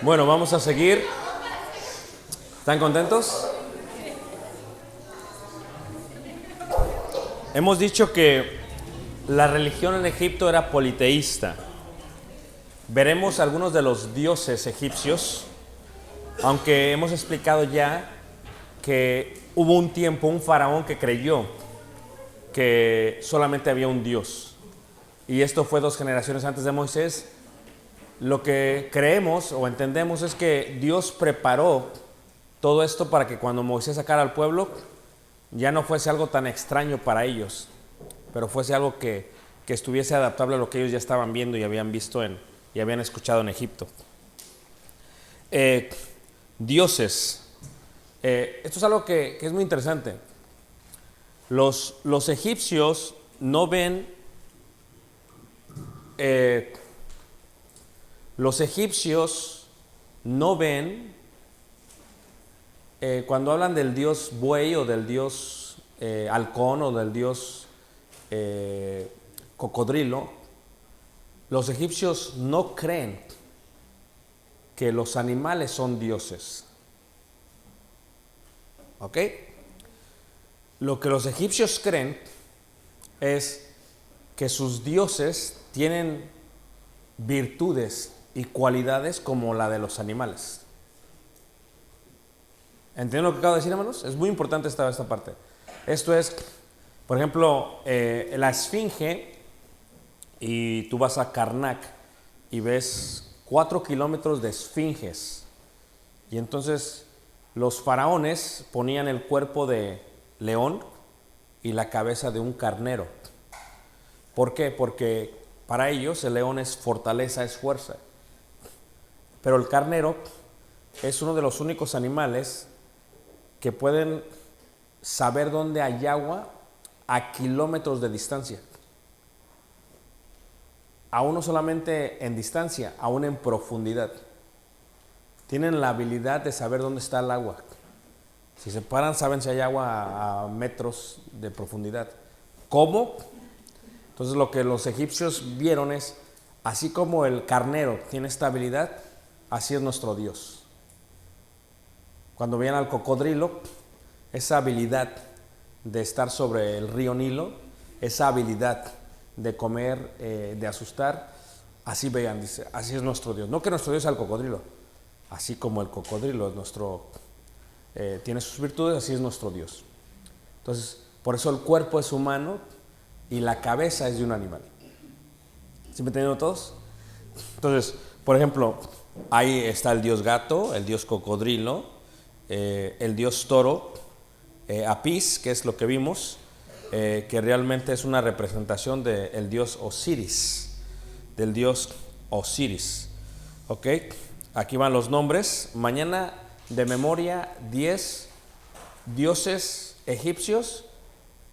Bueno, vamos a seguir. ¿Están contentos? Hemos dicho que la religión en Egipto era politeísta. Veremos algunos de los dioses egipcios, aunque hemos explicado ya que hubo un tiempo, un faraón que creyó que solamente había un Dios. Y esto fue 2 generaciones antes de Moisés. Lo que creemos o entendemos es que Dios preparó todo esto para que cuando Moisés sacara al pueblo ya no fuese algo tan extraño para ellos, pero fuese algo que estuviese adaptable a lo que ellos ya estaban viendo y habían visto y habían escuchado en Egipto. Dioses. Esto es algo que es muy interesante. Los egipcios no ven... los egipcios no ven, cuando hablan del dios buey o del dios halcón o del dios cocodrilo, los egipcios no creen que los animales son dioses. ¿Ok? Lo que los egipcios creen es que sus dioses tienen virtudes y cualidades como la de los animales. ¿Entienden lo que acabo de decir, hermanos? Es muy importante esta parte. Esto es, por ejemplo, la esfinge, y tú vas a Karnak y ves 4 kilómetros de esfinges, y entonces los faraones ponían el cuerpo de león y la cabeza de un carnero. ¿Por qué? Porque para ellos el león es fortaleza, es fuerza. Pero el carnero es uno de los únicos animales que pueden saber dónde hay agua a kilómetros de distancia. Aún no solamente en distancia, aún en profundidad. Tienen la habilidad de saber dónde está el agua. Si se paran, saben si hay agua a metros de profundidad. ¿Cómo? Entonces lo que los egipcios vieron es, así como el carnero tiene esta habilidad, así es nuestro Dios. Cuando veían al cocodrilo, esa habilidad de estar sobre el río Nilo, esa habilidad de comer, de asustar, así vean, dice, así es nuestro Dios. No que nuestro Dios sea el cocodrilo, así como el cocodrilo es nuestro, tiene sus virtudes, así es nuestro Dios. Entonces, por eso el cuerpo es humano y la cabeza es de un animal. ¿Sí me entienden todos? Entonces, por ejemplo, ahí está el dios gato, el dios cocodrilo, el dios toro, Apis, que es lo que vimos, que realmente es una representación del dios Osiris, del dios Osiris. ¿Ok? Aquí van los nombres. Mañana de memoria 10 dioses egipcios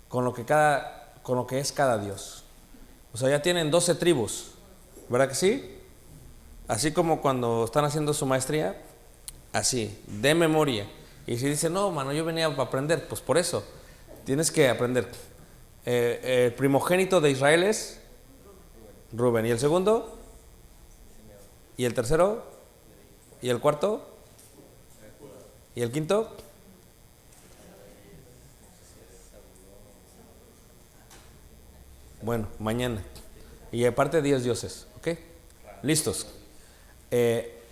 con lo que es cada dios. O sea, ya tienen 12 tribus, ¿verdad que sí? Así como cuando están haciendo su maestría, así, de memoria. Y si dicen, no, mano, yo venía para aprender, pues por eso, tienes que aprender. El primogénito de Israel es Rubén. ¿Y el segundo? ¿Y el tercero? ¿Y el cuarto? ¿Y el quinto? Bueno, mañana. Y aparte 10 dioses, ¿ok? Listos.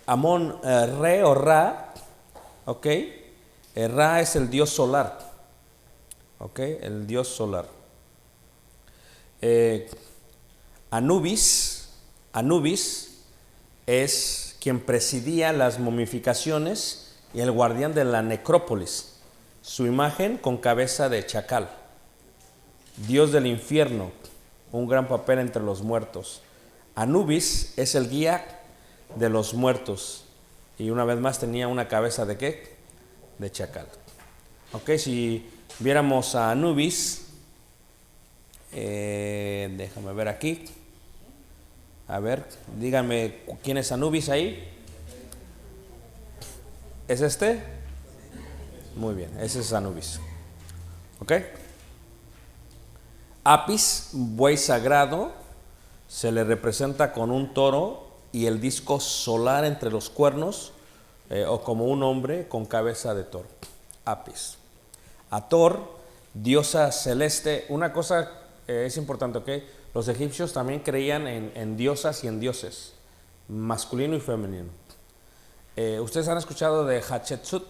Amón, Re o Ra, ¿ok? Ra es el dios solar, ¿ok? El dios solar. Anubis es quien presidía las momificaciones y el guardián de la necrópolis. Su imagen con cabeza de chacal. Dios del infierno, un gran papel entre los muertos. Anubis es el guía de los muertos. Y una vez más tenía una cabeza de ¿qué? De chacal. Ok, si viéramos a Anubis, déjame ver aquí. A ver, díganme quién es Anubis ahí. ¿Es este? Muy bien, ese es Anubis. Ok. Apis, buey sagrado, se le representa con un toro y el disco solar entre los cuernos, o como un hombre con cabeza de toro. Apis. Hathor, diosa celeste. Una cosa es importante, ¿ok? Los egipcios también creían en diosas y en dioses, masculino y femenino. ¿Ustedes han escuchado de Hatshepsut?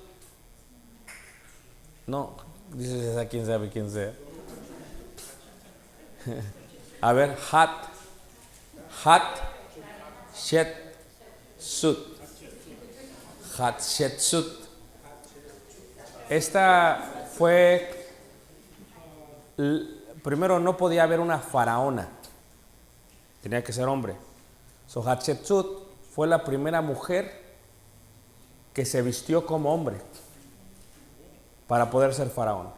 No, dices a quién sabe quién sea. A ver, Hatshepsut. Esta fue, primero no podía haber una faraona, tenía que ser hombre. So Hatshepsut fue la primera mujer que se vistió como hombre para poder ser faraón.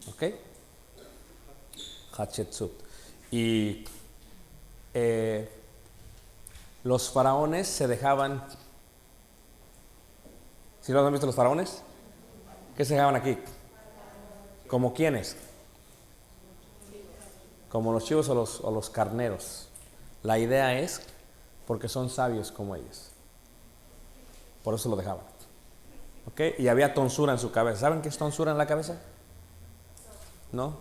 ¿Ok? Hatshepsut. Y los faraones se dejaban. ¿Sí los han visto los faraones? ¿Qué se dejaban aquí? ¿Como quiénes? Como los chivos o los carneros. La idea es porque son sabios como ellos. Por eso lo dejaban. ¿Ok? Y había tonsura en su cabeza. ¿Saben qué es tonsura en la cabeza? ¿No?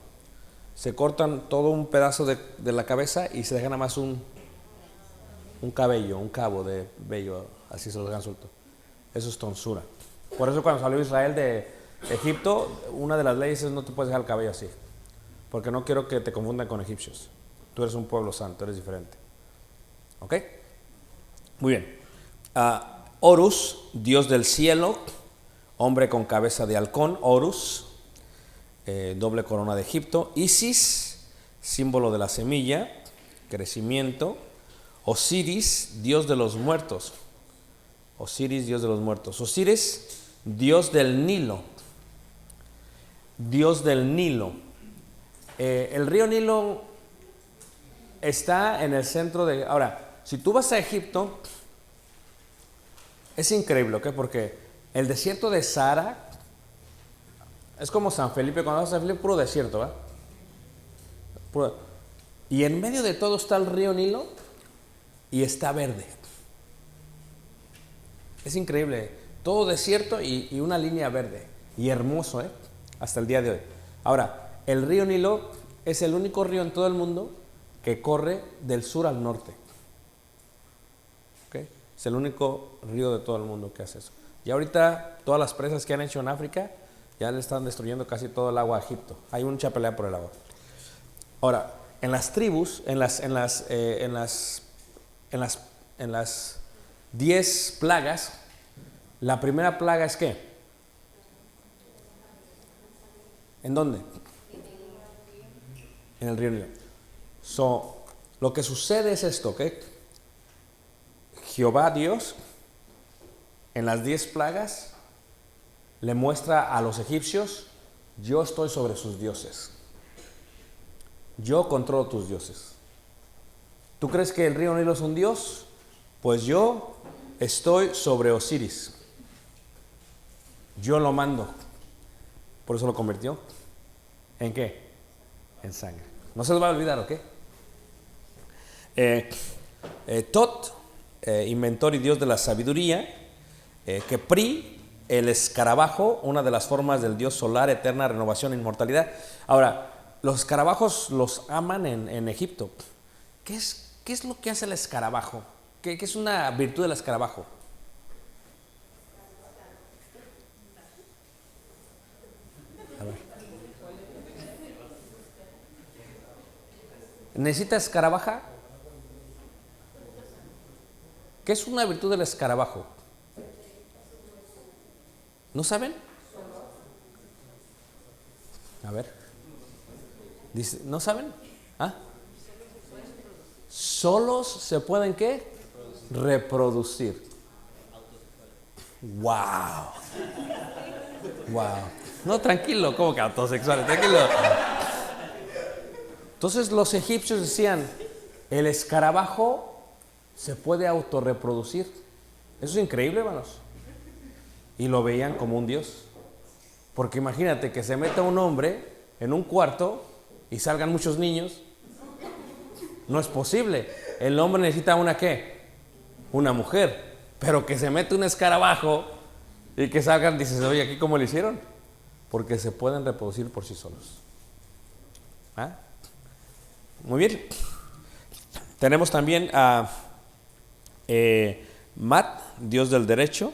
Se cortan todo un pedazo de la cabeza y se deja nada más un cabello, un cabo de vello, así se lo dejan suelto. Eso es tonsura. Por eso cuando salió Israel de Egipto, una de las leyes es no te puedes dejar el cabello así, porque no quiero que te confundan con egipcios. Tú eres un pueblo santo, eres diferente. ¿Ok? Muy bien. Horus, dios del cielo, hombre con cabeza de halcón. Horus, doble corona de Egipto. Isis, símbolo de la semilla, crecimiento. Osiris, dios de los muertos. Osiris, dios de los muertos. Osiris, dios del Nilo. Dios del Nilo. El río Nilo está en el centro de... Ahora, si tú vas a Egipto, es increíble, ¿ok? Porque el desierto de Sahara es como San Felipe. Cuando vas a San Felipe, puro desierto, ¿verdad? Y en medio de todo está el río Nilo y está verde. Es increíble, todo desierto y una línea verde. Y hermoso, hasta el día de hoy. Ahora, el río Nilo es el único río en todo el mundo que corre del sur al norte. ¿Okay? Es el único río de todo el mundo que hace eso. Y ahorita todas las presas que han hecho en África ya le están destruyendo casi todo el agua a Egipto. Hay mucha pelea por el agua. Ahora, en las tribus, en las 10 plagas, la primera plaga es ¿qué? ¿En dónde? En el río Nilo. Lo que sucede es esto, ¿ok? Jehová Dios, en las 10 plagas, le muestra a los egipcios: yo estoy sobre sus dioses. Yo controlo tus dioses. ¿Tú crees que el río Nilo es un dios? Pues yo estoy sobre Osiris. Yo lo mando. Por eso lo convirtió. ¿En qué? En sangre. No se lo va a olvidar, ¿ok? Tot, inventor y dios de la sabiduría. Kepri, el escarabajo, una de las formas del dios solar, eterna renovación e inmortalidad. Ahora, los escarabajos los aman en Egipto. ¿Qué es lo que hace el escarabajo? ¿Qué es una virtud del escarabajo? A ver. ¿Necesita escarabaja? ¿Qué es una virtud del escarabajo? ¿No saben? A ver. Dice, ¿no saben? ¿Ah? Solos se pueden ¿qué? Reproducir. Wow. Wow. No, tranquilo, ¿cómo que autosexuales? Tranquilo. Entonces los egipcios decían, el escarabajo se puede autorreproducir. Eso es increíble, hermanos. Y lo veían como un dios. Porque imagínate que se meta un hombre en un cuarto y salgan muchos niños. No es posible. el hombre necesita una ¿qué? Una mujer. Pero que se mete un escarabajo y que salgan, dices, oye, ¿aquí cómo lo hicieron? Porque se pueden reproducir por sí solos. ¿Ah? Muy bien. Tenemos también a Mat, dios del derecho.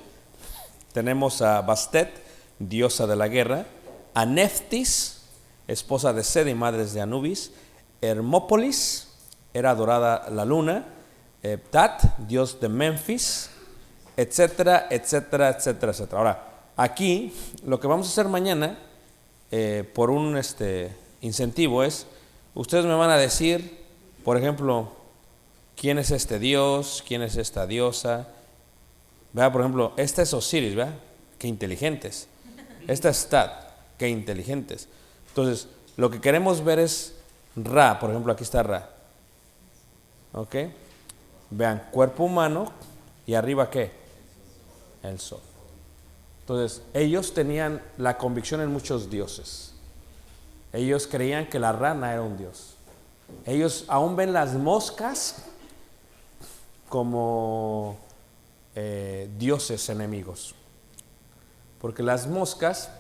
Tenemos a Bastet, diosa de la guerra. A Neftis, esposa de Sed y madres de Anubis. Hermópolis, era adorada la luna. Ptat, dios de Memphis, etcétera, etcétera, etcétera, etcétera. Ahora, aquí lo que vamos a hacer mañana, por un incentivo, es, ustedes me van a decir, por ejemplo, quién es este dios, quién es esta diosa. ¿Verdad? Por ejemplo, esta es Osiris, ¿verdad? Qué inteligentes. Esta es Tat, qué inteligentes. Entonces, lo que queremos ver es Ra, por ejemplo, aquí está Ra. ¿Ok? Vean, cuerpo humano y arriba ¿qué? El sol. Entonces, ellos tenían la convicción en muchos dioses. Ellos creían que la rana era un dios. Ellos aún ven las moscas como dioses enemigos. Porque las moscas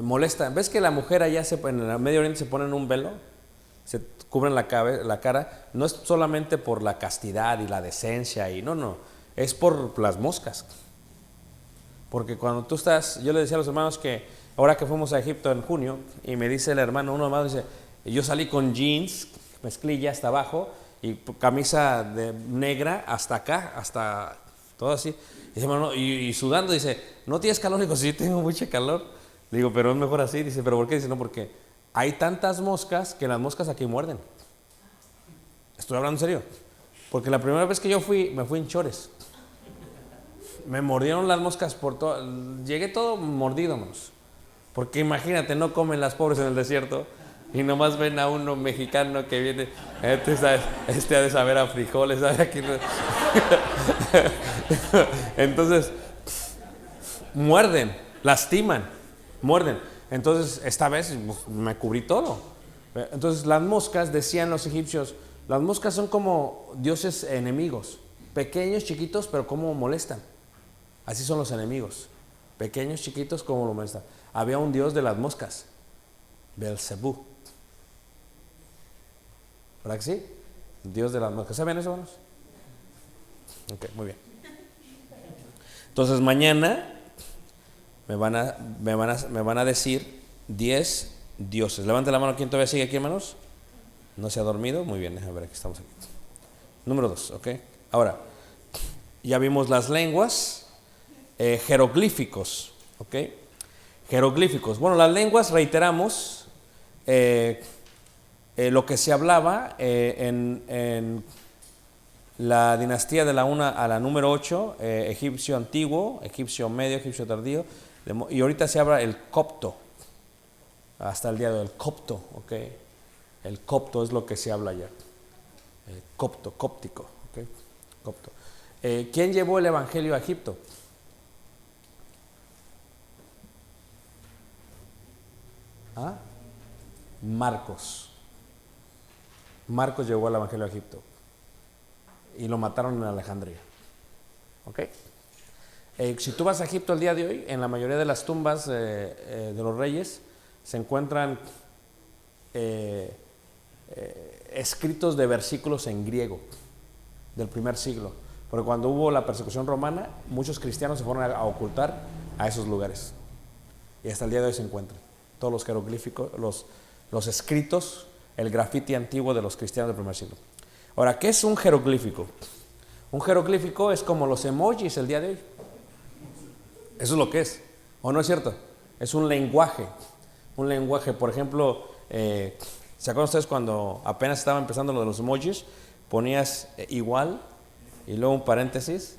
molestan. ¿Ves que la mujer allá en el Medio Oriente se ponen un velo? Se cubren la cara. No es solamente por la castidad y la decencia, y no. Es por las moscas. Porque cuando tú estás, yo le decía a los hermanos que ahora que fuimos a Egipto en junio, y me dice el hermano, uno hermano dice, yo salí con jeans, mezclilla hasta abajo, y camisa negra hasta acá, hasta todo así. Y, dice, hermano, y sudando, dice, ¿no tienes calor? Digo, sí, tengo mucho calor. Le digo, pero es mejor así. Dice, ¿pero por qué? Dice, no, porque hay tantas moscas que las moscas aquí muerden. Estoy hablando en serio. Porque la primera vez que yo fui, me fui en chores. Me mordieron las moscas por todo. Llegué todo mordido, manos. Porque imagínate, no comen las pobres en el desierto y nomás ven a uno mexicano que viene. Este ha de saber a frijoles, ¿sabe? Aquí no. Entonces, muerden, lastiman, muerden. Entonces, esta vez me cubrí todo. Entonces, las moscas, decían los egipcios, las moscas son como dioses enemigos, pequeños, chiquitos, pero cómo molestan. Así son los enemigos, pequeños, chiquitos, cómo lo molestan. Había un dios de las moscas, Belcebú. ¿Verdad que sí? Dios de las moscas. ¿Saben eso, hermanos? Ok, muy bien. Entonces, mañana me van a decir 10 dioses. Levante la mano, ¿quién todavía sigue aquí, hermanos? ¿No se ha dormido? Muy bien, déjame ver, aquí estamos aquí. Número 2, ¿ok? Ahora, ya vimos las lenguas, jeroglíficos, ¿ok? Jeroglíficos. Bueno, las lenguas, reiteramos, lo que se hablaba en la dinastía de la 1 a la número 8, egipcio antiguo, egipcio medio, egipcio tardío, y ahorita se habla el copto, hasta el día del copto, ¿ok? El copto es lo que se habla ya. Copto, cóptico, ¿ok? Copto. ¿Quién llevó el evangelio a Egipto? ¿Ah? Marcos. Marcos llevó el evangelio a Egipto y lo mataron en Alejandría. ¿Ok? Si tú vas a Egipto el día de hoy, en la mayoría de las tumbas de los reyes se encuentran escritos de versículos en griego del primer siglo, porque cuando hubo la persecución romana, muchos cristianos se fueron a ocultar a esos lugares y hasta el día de hoy se encuentran todos los jeroglíficos, los escritos, el grafiti antiguo de los cristianos del primer siglo. Ahora, ¿qué es un jeroglífico? Un jeroglífico es como los emojis el día de hoy. Eso es lo que es, ¿o no es cierto? Es un lenguaje, por ejemplo, ¿se acuerdan ustedes cuando apenas estaba empezando lo de los emojis? Ponías igual y luego un paréntesis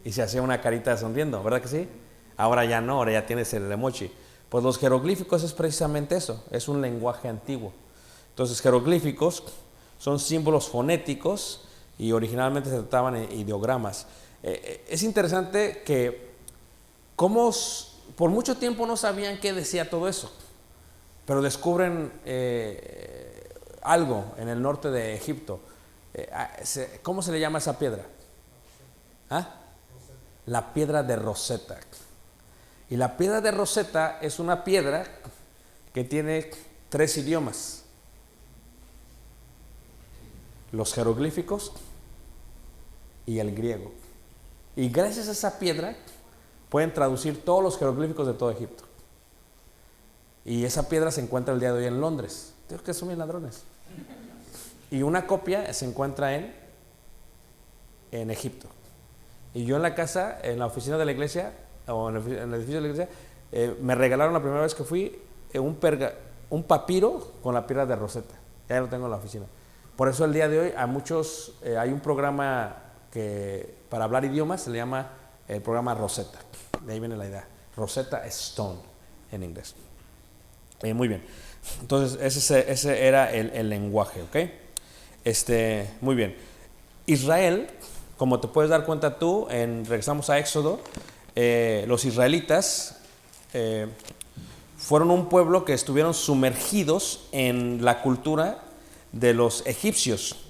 y se hacía una carita sonriendo, ¿verdad que sí? Ahora ya no, ahora ya tienes el emoji. Pues los jeroglíficos es precisamente eso, es un lenguaje antiguo. Entonces, jeroglíficos son símbolos fonéticos y originalmente se trataban en ideogramas. Es interesante que por mucho tiempo no sabían qué decía todo eso, pero descubren algo en el norte de Egipto. ¿Cómo se le llama esa piedra? ¿Ah? La piedra de Rosetta. Y la piedra de Rosetta es una piedra que tiene 3 idiomas: los jeroglíficos y el griego. Y gracias a esa piedra pueden traducir todos los jeroglíficos de todo Egipto. Y esa piedra se encuentra el día de hoy en Londres. Digo que son bien ladrones. Y una copia se encuentra en Egipto. Y yo en la casa, en la oficina de la iglesia, o en el edificio de la iglesia, me regalaron la primera vez que fui un papiro con la piedra de Rosetta. Ya lo tengo en la oficina. Por eso el día de hoy a muchos, hay un programa que para hablar idiomas se le llama el programa Rosetta. De ahí viene la idea. Rosetta Stone en inglés. Muy bien. Entonces ese era el lenguaje, ¿ok? Muy bien. Israel, como te puedes dar cuenta tú, regresamos a Éxodo, los israelitas fueron un pueblo que estuvieron sumergidos en la cultura de los egipcios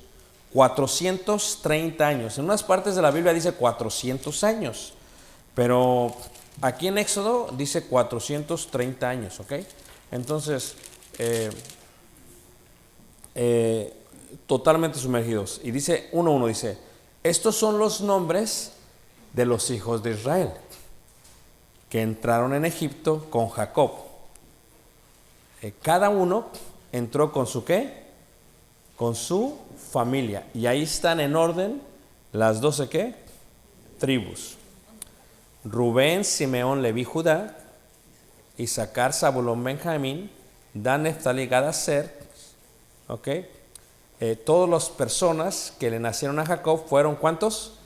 430 años. En unas partes de la Biblia dice 400 años, pero aquí en Éxodo dice 430 años, ¿ok? Entonces, totalmente sumergidos. Y dice 1:1, dice: estos son los nombres de los hijos de Israel que entraron en Egipto con Jacob. Cada uno entró con su ¿qué? Con su familia. Y ahí están en orden las 12 ¿qué? Tribus: Rubén, Simeón, Leví, Judá, Isaacar, Zabulón, Benjamín, Dan, Neftalí, Gad, Aser. ¿Ok? Todas las personas que le nacieron a Jacob fueron ¿cuántos?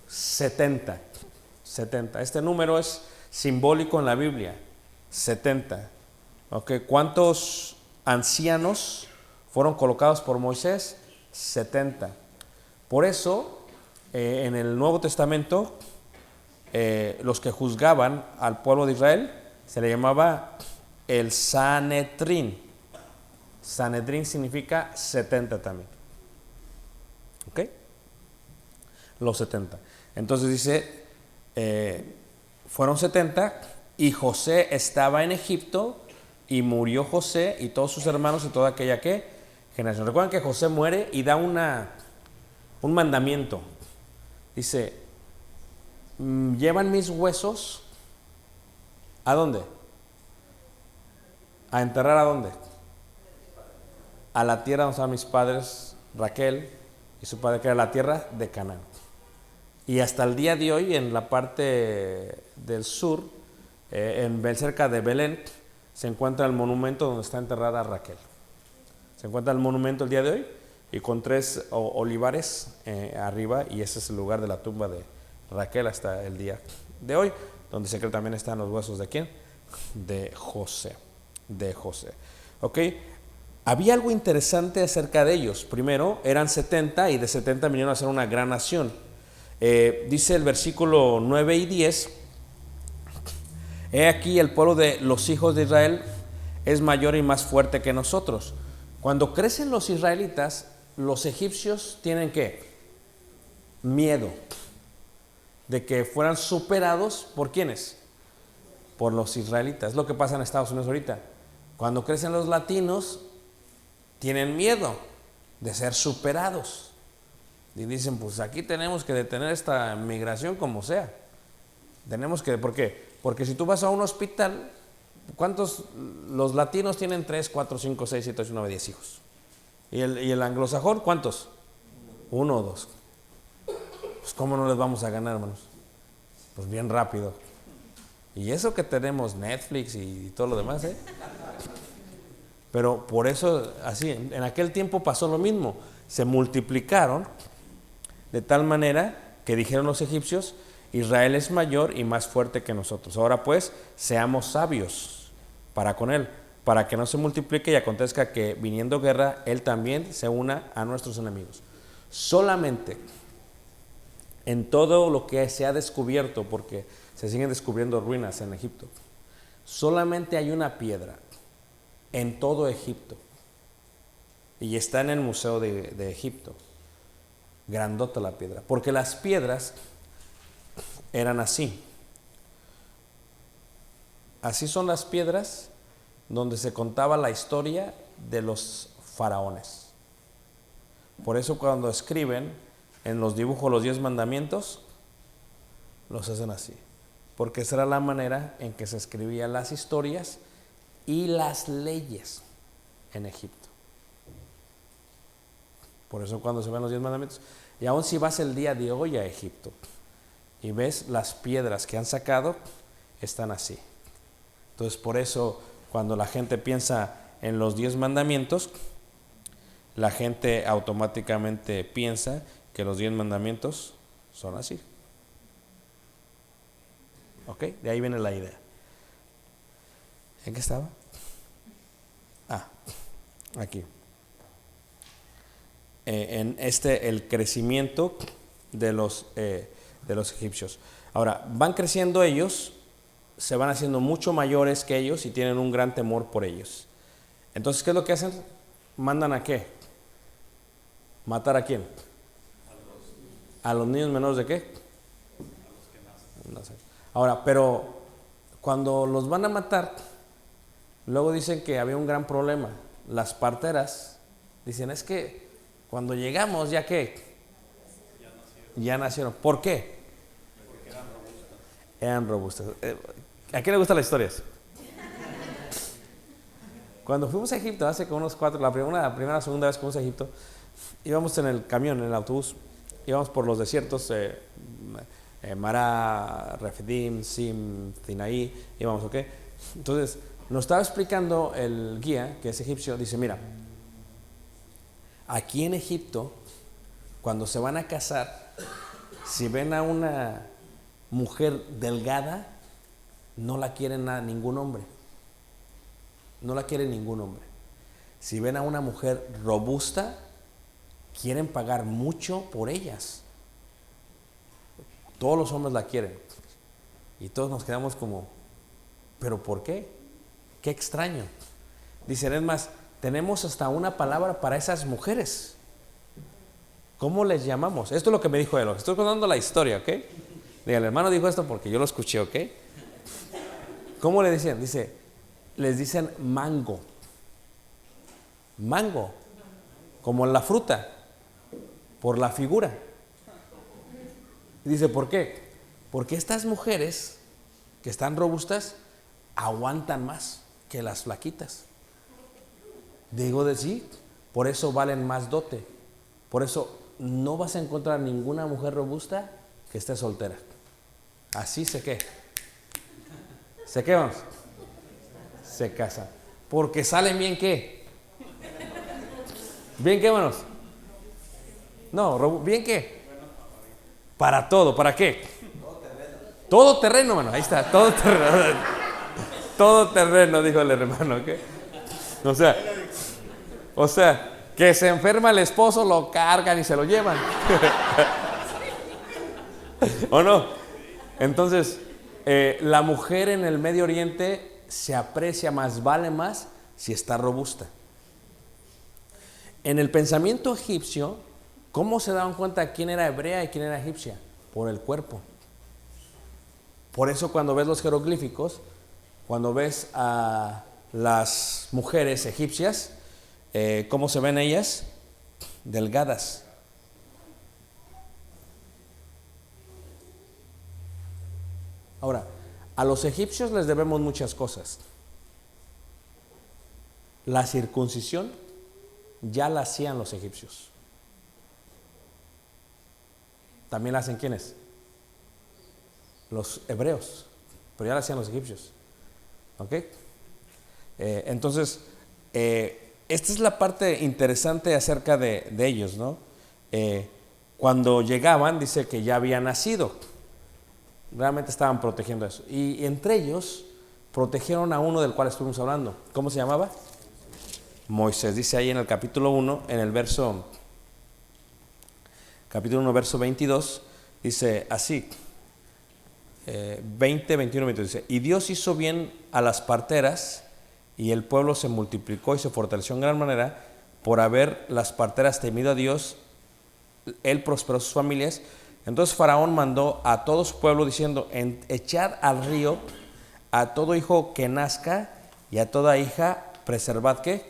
70. Este número es simbólico en la Biblia. 70. ¿Ok? ¿Cuántos ancianos fueron colocados por Moisés? 70. Por eso, en el Nuevo Testamento, los que juzgaban al pueblo de Israel se le llamaba el Sanedrín. Sanedrín significa 70 también. ¿Ok? Los 70. Entonces dice, fueron 70 y José estaba en Egipto y murió José y todos sus hermanos y toda aquella ¿qué? Generación. Recuerdan que José muere y da un mandamiento. Dice, llevan mis huesos ¿a dónde? ¿A enterrar a dónde? A la tierra donde estaban mis padres, Raquel y su padre, que era la tierra de Canaán. Y hasta el día de hoy, en la parte del sur, cerca de Belén, se encuentra el monumento donde está enterrada Raquel. Se encuentra el monumento el día de hoy y con 3 olivares arriba, y ese es el lugar de la tumba de Raquel hasta el día de hoy, donde se cree también están los huesos de ¿quién? De José. ¿Ok? Había algo interesante acerca de ellos. Primero, eran 70 y de 70 vinieron a ser una gran nación. Dice el versículo 9 y 10: he aquí el pueblo de los hijos de Israel es mayor y más fuerte que nosotros. Cuando crecen los israelitas, los egipcios tienen ¿qué? Miedo de que fueran superados ¿por quiénes? Por los israelitas. Es lo que pasa en Estados Unidos ahorita. Cuando crecen los latinos, tienen miedo de ser superados. Y dicen, pues aquí tenemos que detener esta migración como sea. Tenemos que, ¿por qué? Porque si tú vas a un hospital, ¿cuántos? Los latinos tienen 3, 4, 5, 6, 7, 8, 9, 10 hijos. ¿Y el anglosajón cuántos? 1 o 2. Pues ¿cómo no les vamos a ganar, hermanos? Pues bien rápido. Y eso que tenemos Netflix y todo lo demás, Pero por eso, así, en aquel tiempo pasó lo mismo. Se multiplicaron de tal manera que dijeron los egipcios, Israel es mayor y más fuerte que nosotros. Ahora pues, seamos sabios para con él, para que no se multiplique y acontezca que viniendo guerra, él también se una a nuestros enemigos. Solamente en todo lo que se ha descubierto, porque se siguen descubriendo ruinas en Egipto, solamente hay una piedra en todo Egipto y está en el Museo de Egipto, grandota la piedra, porque las piedras eran así. Así son las piedras donde se contaba la historia de los faraones. Por eso cuando escriben en los dibujos los 10 mandamientos, los hacen así, porque esa era la manera en que se escribían las historias y las leyes en Egipto. Por eso cuando se ven los 10 mandamientos, y aún si vas el día de hoy a Egipto y ves las piedras que han sacado, están así. Entonces por eso cuando la gente piensa en los 10 mandamientos, la gente automáticamente piensa que los 10 mandamientos son así. ¿Ok? De ahí viene la idea. ¿En qué estaba? Aquí. En el crecimiento de los egipcios. Ahora, van creciendo ellos, se van haciendo mucho mayores que ellos y tienen un gran temor por ellos. Entonces, ¿qué es lo que hacen? ¿Mandan a qué? ¿Matar a quién? ¿A los niños menores de qué? A los que nacen. No sé. Ahora, pero cuando los van a matar, luego dicen que había un gran problema. Las parteras dicen, es que cuando llegamos, ¿ya qué? Ya nacieron. ¿Por qué? Porque eran robustas. ¿A quién le gustan las historias? Cuando fuimos a Egipto, hace como unos 4, la segunda vez que fuimos a Egipto, íbamos en el camión, en el autobús, íbamos por los desiertos, Mará, Refidim, Sim, Sinaí, íbamos, ¿ok? Entonces, nos estaba explicando el guía, que es egipcio, dice, mira, aquí en Egipto, cuando se van a casar, si ven a una mujer delgada, no la quieren ningún hombre. No la quiere ningún hombre. Si ven a una mujer robusta, quieren pagar mucho por ellas. Todos los hombres la quieren. Y todos nos quedamos como, ¿pero por qué? Qué extraño. Dicen, es más, tenemos hasta una palabra para esas mujeres. ¿Cómo les llamamos? Esto es lo que me dijo él. Estoy contando la historia, ¿ok? Diga, el hermano dijo esto porque yo lo escuché, ¿ok? ¿Cómo le decían? Dice, les dicen mango. Mango. Como la fruta. Por la figura. Dice, ¿por qué? Porque estas mujeres que están robustas aguantan más que las flaquitas. Digo de sí, por eso valen más dote. Por eso no vas a encontrar ninguna mujer robusta que esté soltera. Así se qué. ¿Se qué vamos? Se casan. Porque salen bien qué. ¿Bien qué, hermanos? No, ¿bien qué? Para todo, ¿para qué? Todo terreno, hermano. Ahí está, todo terreno. Todo terreno, dijo el hermano, ¿ok? O sea, que se enferma el esposo, lo cargan y se lo llevan. ¿O no? Entonces, la mujer en el Medio Oriente se aprecia más, vale más si está robusta. En el pensamiento egipcio, ¿cómo se daban cuenta quién era hebrea y quién era egipcia? Por el cuerpo. Por eso cuando ves los jeroglíficos, cuando ves a las mujeres egipcias, ¿cómo se ven ellas? Delgadas. Ahora, a los egipcios les debemos muchas cosas. La circuncisión ya la hacían los egipcios. ¿También la hacen quiénes? Los hebreos. Pero ya la hacían los egipcios. ¿Ok? Entonces, esta es la parte interesante acerca de ellos, ¿no? Cuando llegaban, dice que ya habían nacido. Realmente estaban protegiendo eso. Y entre ellos, protegieron a uno del cual estuvimos hablando. ¿Cómo se llamaba? Moisés. Dice ahí en el capítulo 1, en el capítulo 1, verso 22, dice así, 20, 21, 22, dice, y Dios hizo bien a las parteras, y el pueblo se multiplicó y se fortaleció en gran manera, por haber las parteras temido a Dios él prosperó sus familias. Entonces Faraón mandó a todo su pueblo diciendo: echad al río a todo hijo que nazca y a toda hija preservad ¿qué?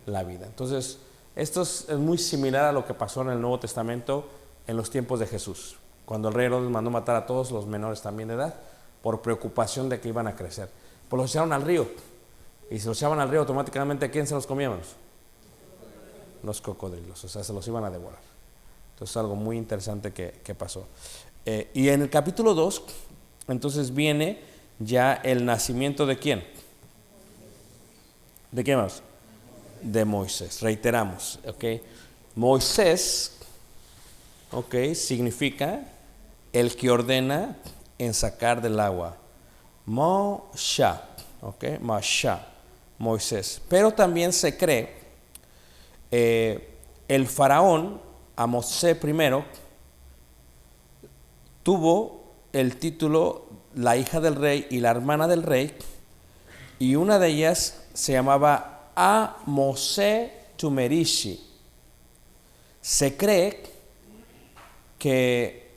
La vida. Entonces esto es muy similar a lo que pasó en el Nuevo Testamento en los tiempos de Jesús, cuando el rey Herodes mandó matar a todos los menores también de edad por preocupación de que iban a crecer. Pues los echaron al río, y si los echaban al río automáticamente ¿quién se los comía? Los cocodrilos, o sea, se los iban a devorar. Entonces algo muy interesante que pasó. Y en el capítulo 2 entonces viene ya el nacimiento de ¿quién? ¿De quién más? De Moisés. Reiteramos, ¿ok? Moisés, ¿ok? Significa el que ordena en sacar del agua. Moshe, ¿ok? Moshe, Moisés. Pero también se cree el faraón, Amosé I, tuvo el título la hija del rey y la hermana del rey, y una de ellas se llamaba Amosé Tumerishi. Se cree que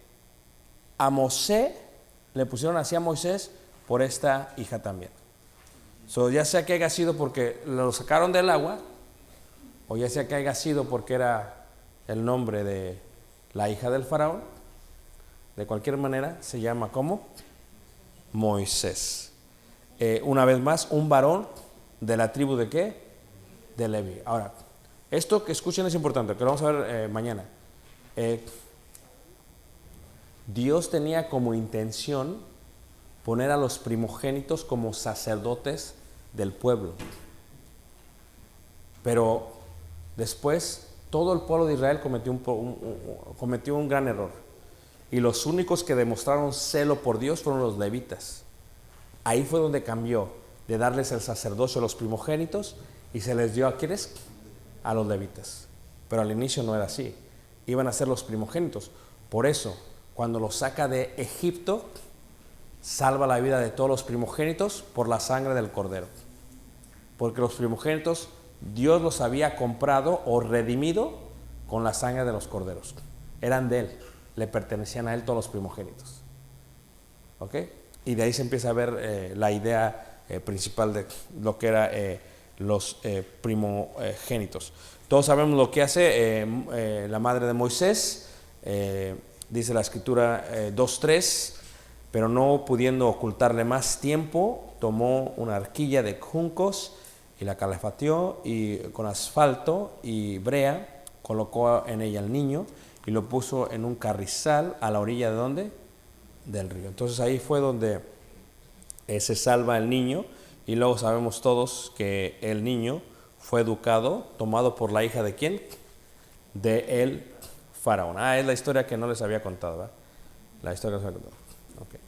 a Mosé le pusieron así a Moisés por esta hija también. Ya sea que haya sido porque lo sacaron del agua, o ya sea que haya sido porque era el nombre de la hija del faraón, de cualquier manera se llama como Moisés. Una vez más, un varón de la tribu de ¿qué? De Leví. Ahora, esto que escuchen es importante, que lo vamos a ver mañana. Dios tenía como intención poner a los primogénitos como sacerdotes del pueblo. Pero después todo el pueblo de Israel cometió un gran error. Y los únicos que demostraron celo por Dios fueron los levitas. Ahí fue donde cambió de darles el sacerdocio a los primogénitos y se les dio a ¿quiénes? A los levitas. Pero al inicio no era así. Iban a ser los primogénitos. Por eso, cuando los saca de Egipto, salva la vida de todos los primogénitos por la sangre del cordero. Porque los primogénitos Dios los había comprado o redimido con la sangre de los corderos. Eran de Él, le pertenecían a Él todos los primogénitos. ¿Ok? Y de ahí se empieza a ver la idea principal de lo que era los primogénitos. Todos sabemos lo que hace la madre de Moisés. Dice la escritura 2:3, pero no pudiendo ocultarle más tiempo, tomó una arquilla de juncos y la calafateó y con asfalto y brea colocó en ella al niño y lo puso en un carrizal a la orilla de ¿dónde? Del río. Entonces ahí fue donde se salva el niño, y luego sabemos todos que el niño fue educado, tomado por la hija de ¿quién? De el faraón. Es la historia que no les había contado, ¿verdad? La historia que no les había contado. Okay.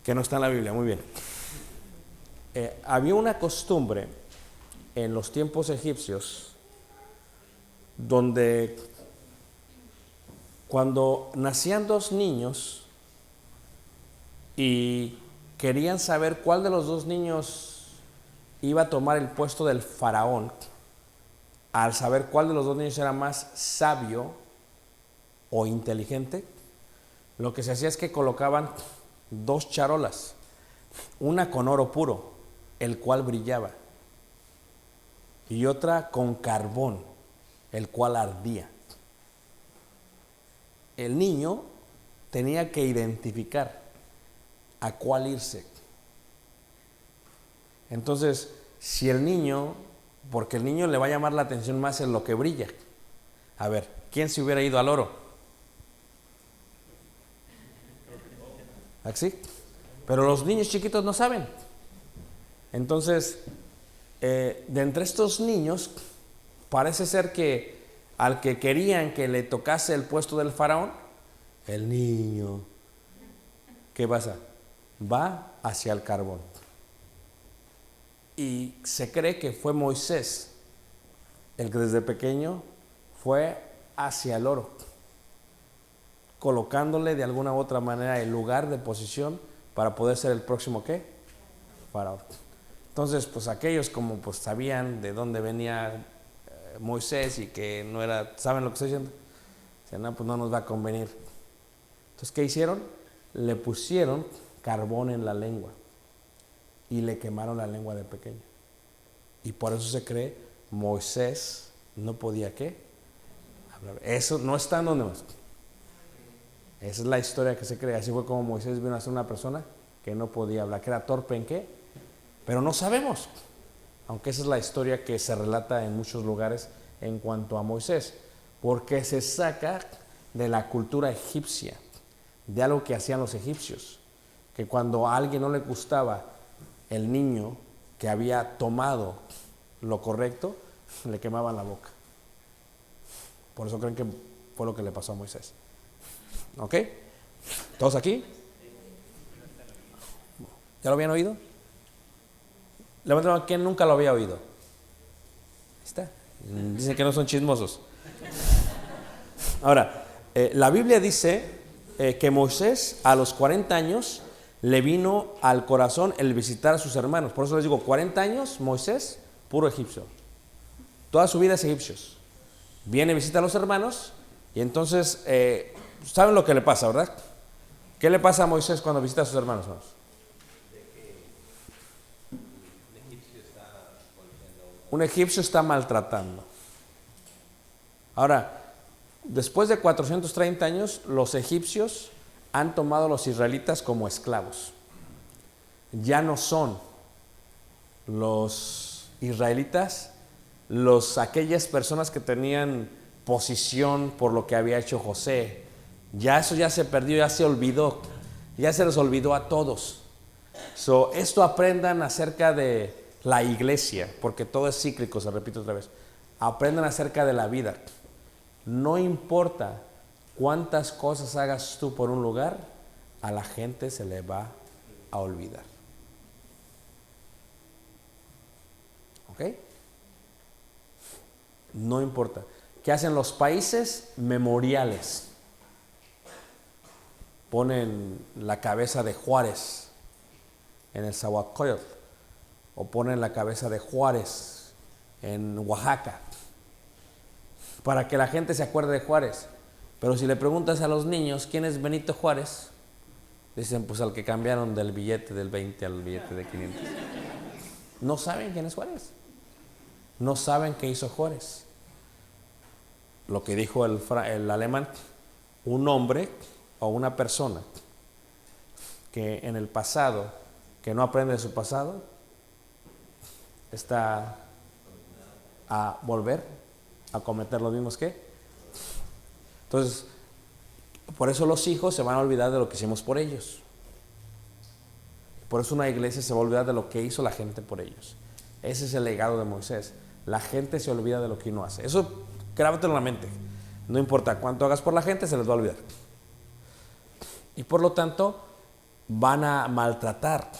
Que no está en la Biblia, muy bien. Había una costumbre en los tiempos egipcios donde cuando nacían dos niños y querían saber cuál de los dos niños iba a tomar el puesto del faraón, al saber cuál de los dos niños era más sabio o inteligente, lo que se hacía es que colocaban dos charolas, una con oro puro, el cual brillaba, y otra con carbón, el cual ardía. El niño tenía que identificar a cuál irse. Entonces, si el niño, porque el niño le va a llamar la atención más en lo que brilla. A ver, ¿quién se hubiera ido al oro? ¿Así? Pero los niños chiquitos no saben. Entonces, de entre estos niños, parece ser que al que querían que le tocase el puesto del faraón, el niño, ¿qué pasa? Va hacia el carbón. Y se cree que fue Moisés el que desde pequeño fue hacia el oro, colocándole de alguna u otra manera el lugar de posición para poder ser el próximo ¿qué? Faraón. Entonces, pues aquellos como pues sabían de dónde venía Moisés y que no era, ¿saben lo que estoy diciendo? Dicen, no, pues no nos va a convenir. Entonces, ¿qué hicieron? Le pusieron carbón en la lengua y le quemaron la lengua de pequeño. Y por eso se cree Moisés no podía ¿qué? Hablar. Eso no está en donde más. Esa es la historia que se cree. Así fue como Moisés vino a ser una persona que no podía hablar, que era torpe en qué, pero no sabemos. Aunque esa es la historia que se relata en muchos lugares en cuanto a Moisés, porque se saca de la cultura egipcia, de algo que hacían los egipcios, que cuando a alguien no le gustaba el niño que había tomado lo correcto, le quemaban la boca. Por eso creen que fue lo que le pasó a Moisés. ¿Ok? ¿Todos aquí? ¿Ya lo habían oído? Levanten la mano, ¿quién nunca lo había oído? Ahí está. Dicen que no son chismosos. Ahora, la Biblia dice que Moisés a los 40 años le vino al corazón el visitar a sus hermanos. Por eso les digo, 40 años Moisés, puro egipcio. Toda su vida es egipcios. Viene, visita a los hermanos y entonces, ¿saben lo que le pasa, verdad? ¿Qué le pasa a Moisés cuando visita a sus hermanos? Un egipcio está maltratando. Ahora, después de 430 años, los egipcios han tomado a los israelitas como esclavos. Ya no son los israelitas aquellas personas que tenían posición por lo que había hecho José. Ya eso ya se perdió, ya se olvidó, ya se les olvidó a todos. Esto aprendan acerca de la iglesia, porque todo es cíclico, se repite otra vez. Aprendan acerca de la vida. No importa cuántas cosas hagas tú por un lugar, a la gente se le va a olvidar. ¿Ok? No importa. ¿Qué hacen los países? Memoriales. Ponen la cabeza de Juárez en el Zahualcóyotl, o ponen la cabeza de Juárez en Oaxaca, para que la gente se acuerde de Juárez. Pero si le preguntas a los niños quién es Benito Juárez, dicen pues al que cambiaron del billete del 20 al billete de 500. No saben quién es Juárez. No saben qué hizo Juárez. Lo que dijo el alemán, un hombre o una persona que en el pasado, que no aprende de su pasado, está a volver a cometer los mismos que. Entonces, por eso los hijos se van a olvidar de lo que hicimos por ellos. Por eso una iglesia se va a olvidar de lo que hizo la gente por ellos. Ese es el legado de Moisés. La gente se olvida de lo que uno hace. Eso grábatelo en la mente. No importa cuánto hagas por la gente, se les va a olvidar. Y por lo tanto, van a maltratar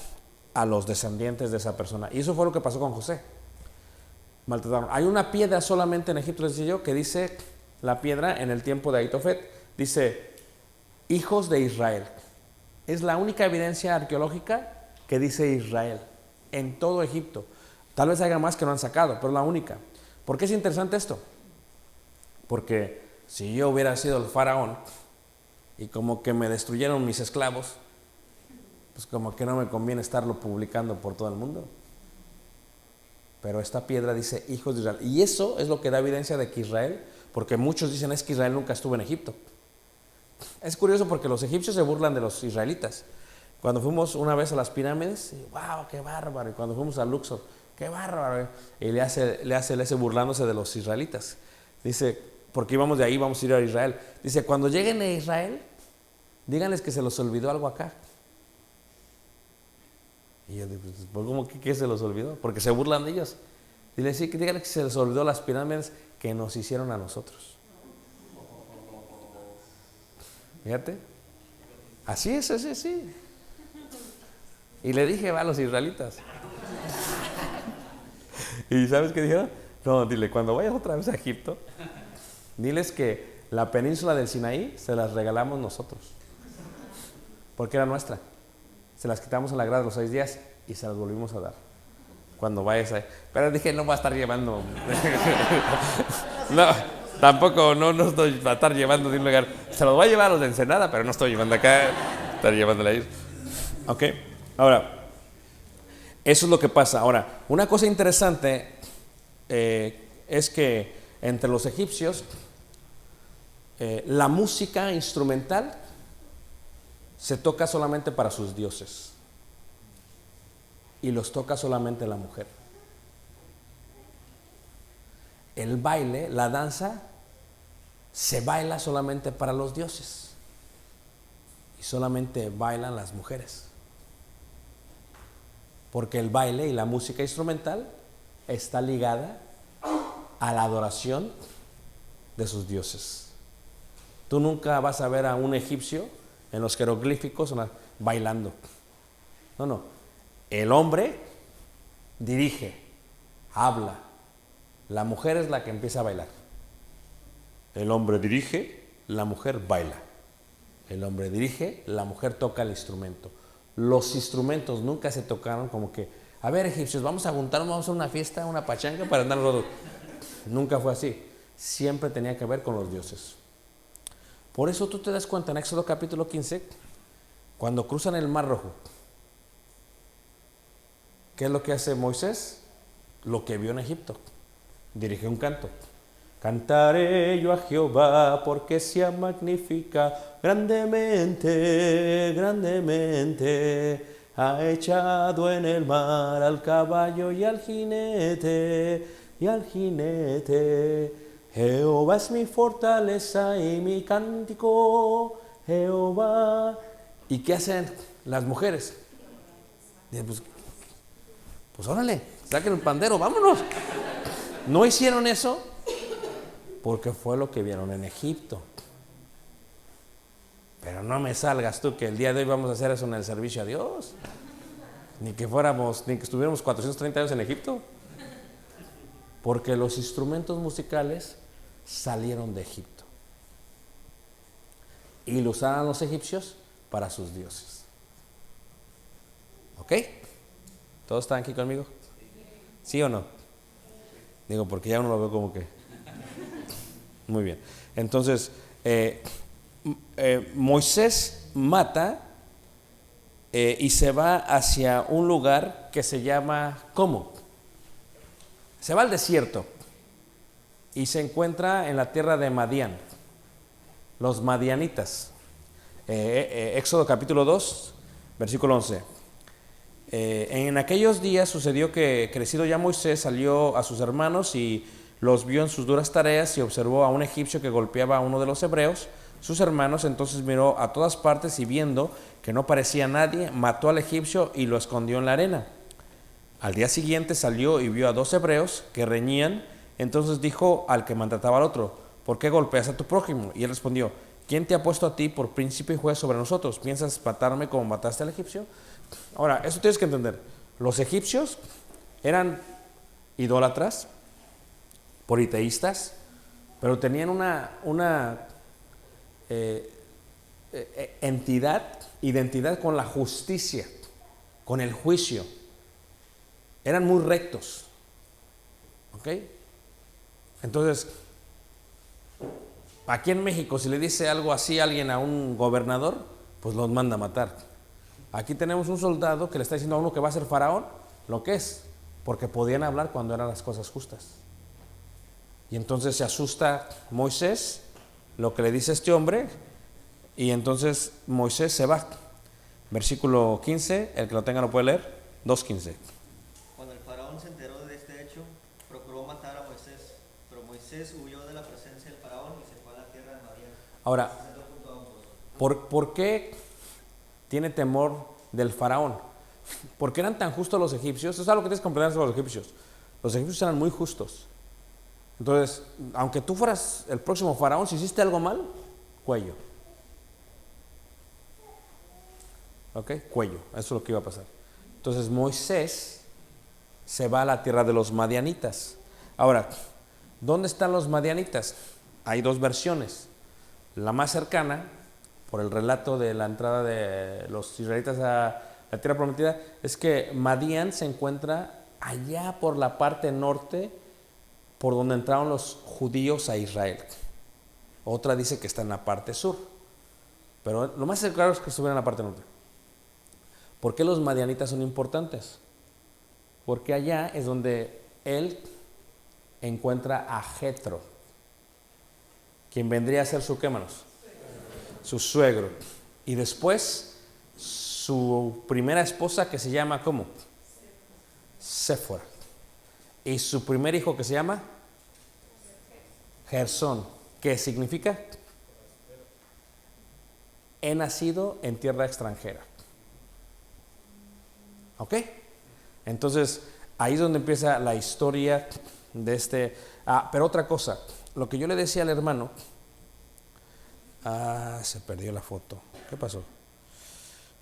a los descendientes de esa persona. Y eso fue lo que pasó con José. Maltrataron. Hay una piedra solamente en Egipto, les decía yo, que dice, la piedra en el tiempo de Aitofet, dice, hijos de Israel. Es la única evidencia arqueológica que dice Israel en todo Egipto. Tal vez haya más que no han sacado, pero es la única. ¿Por qué es interesante esto? Porque si yo hubiera sido el faraón y como que me destruyeron mis esclavos, pues como que no me conviene estarlo publicando por todo el mundo. Pero esta piedra dice hijos de Israel. Y eso es lo que da evidencia de que Israel, porque muchos dicen es que Israel nunca estuvo en Egipto. Es curioso porque los egipcios se burlan de los israelitas. Cuando fuimos una vez a las pirámides, wow, qué bárbaro. Y cuando fuimos a Luxor, qué bárbaro. Y le hace burlándose de los israelitas. Dice, porque íbamos de ahí, vamos a ir a Israel. Dice, cuando lleguen a Israel, díganles que se los olvidó algo acá. Y yo digo, pues, ¿cómo que qué se los olvidó? Porque se burlan de ellos. Dile, sí, que díganles que se les olvidó las pirámides que nos hicieron a nosotros. Fíjate. Así es, así. Y le dije, va a los israelitas. ¿Y sabes qué dijeron? No, dile, cuando vayas otra vez a Egipto, diles que la península del Sinaí se las regalamos nosotros. Porque era nuestra. Se las quitamos en la grada de los 6 días y se las volvimos a dar. Cuando vayas ahí. Pero dije, no voy a estar llevando. Tampoco, no estoy para estar llevando de un lugar. Se los voy a llevar a los de Ensenada, pero no estoy llevando acá. Estar llevándole a ellos. Ok. Ahora, eso es lo que pasa. Ahora, una cosa interesante es que entre los egipcios, la música instrumental se toca solamente para sus dioses. Y los toca solamente la mujer. El baile, la danza, se baila solamente para los dioses. Y solamente bailan las mujeres. Porque el baile y la música instrumental está ligada a la adoración de sus dioses. Tú nunca vas a ver a un egipcio en los jeroglíficos bailando. No. El hombre dirige, habla. La mujer es la que empieza a bailar. El hombre dirige, la mujer baila. El hombre dirige, la mujer toca el instrumento. Los instrumentos nunca se tocaron como que, a ver, egipcios, vamos a juntarnos, vamos a una fiesta, una pachanga para andar rodos. Nunca fue así. Siempre tenía que ver con los dioses. Por eso tú te das cuenta en Éxodo capítulo 15, cuando cruzan el Mar Rojo, ¿qué es lo que hace Moisés? Lo que vio en Egipto. Dirige un canto. Cantaré yo a Jehová porque se magnifica grandemente, grandemente. Ha echado en el mar al caballo y al jinete, Jehová es mi fortaleza y mi cántico, Jehová. ¿Y qué hacen las mujeres? Pues órale, saquen el pandero, vámonos. No hicieron eso porque fue lo que vieron en Egipto. Pero no me salgas tú que el día de hoy vamos a hacer eso en el servicio a Dios. Ni que estuviéramos 430 años en Egipto. Porque los instrumentos musicales salieron de Egipto. Y lo usaban los egipcios para sus dioses. ¿Ok? ¿Todos están aquí conmigo? ¿Sí o no? Digo, porque ya uno lo ve como que... Muy bien. Entonces, Moisés mata y se va hacia un lugar que se llama... ¿Cómo? Se va al desierto y se encuentra en la tierra de Madián. Los madianitas. Éxodo capítulo 2, versículo 11. En aquellos días sucedió que, crecido ya Moisés, salió a sus hermanos y los vio en sus duras tareas y observó a un egipcio que golpeaba a uno de los hebreos, sus hermanos. Entonces miró a todas partes y viendo que no parecía nadie, mató al egipcio y lo escondió en la arena. Al día siguiente salió y vio a 2 hebreos que reñían. Entonces dijo al que maltrataba al otro: ¿por qué golpeas a tu prójimo? Y él respondió: ¿quién te ha puesto a ti por príncipe y juez sobre nosotros? ¿Piensas matarme como mataste al egipcio? Ahora, eso tienes que entender. Los egipcios eran idólatras, politeístas, pero tenían una identidad con la justicia, con el juicio. Eran muy rectos. ¿Ok? Entonces, aquí en México, si le dice algo así a alguien, a un gobernador, pues los manda a matar. Aquí tenemos un soldado que le está diciendo a uno que va a ser faraón lo que es, porque podían hablar cuando eran las cosas justas. Y entonces se asusta Moisés, lo que le dice este hombre, y entonces Moisés se va. Versículo 15, el que lo tenga lo puede leer, 2:15. Cuando el faraón se enteró de este hecho, procuró matar a Moisés, pero Moisés huyó de la presencia del faraón y se fue a la tierra de Madián. Ahora, ¿por qué tiene temor del faraón? ¿Por qué eran tan justos los egipcios? Eso es algo que tienes que comprender sobre los egipcios. Los egipcios eran muy justos. Entonces, aunque tú fueras el próximo faraón, si hiciste algo mal, cuello. ¿Ok? Cuello. Eso es lo que iba a pasar. Entonces Moisés se va a la tierra de los madianitas. Ahora, ¿dónde están los madianitas? Hay 2 versiones. La más cercana, por el relato de la entrada de los israelitas a la tierra prometida, es que Madián se encuentra allá por la parte norte por donde entraron los judíos a Israel. Otra dice que está en la parte sur, pero lo más claro es que estuviera en la parte norte. ¿Por qué los madianitas son importantes? Porque allá es donde él encuentra a Jetro, quien vendría a ser su, ¿qué, manos? Su suegro. Y después su primera esposa, que se llama, ¿cómo? Séfora. Y su primer hijo, que se llama Gersón, que significa he nacido en tierra extranjera. ¿Ok? Entonces ahí es donde empieza la historia de este. Pero otra cosa, lo que yo le decía al hermano, se perdió la foto. ¿Qué pasó?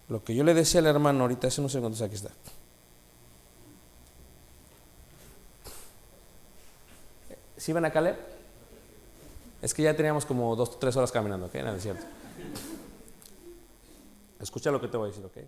Lo que yo le decía al hermano ahorita, hace unos segundos, aquí está. ¿Sí ven a Caleb? Es que ya teníamos como 2 o 3 horas caminando, ¿ok? En el desierto. Escucha lo que te voy a decir, ¿ok?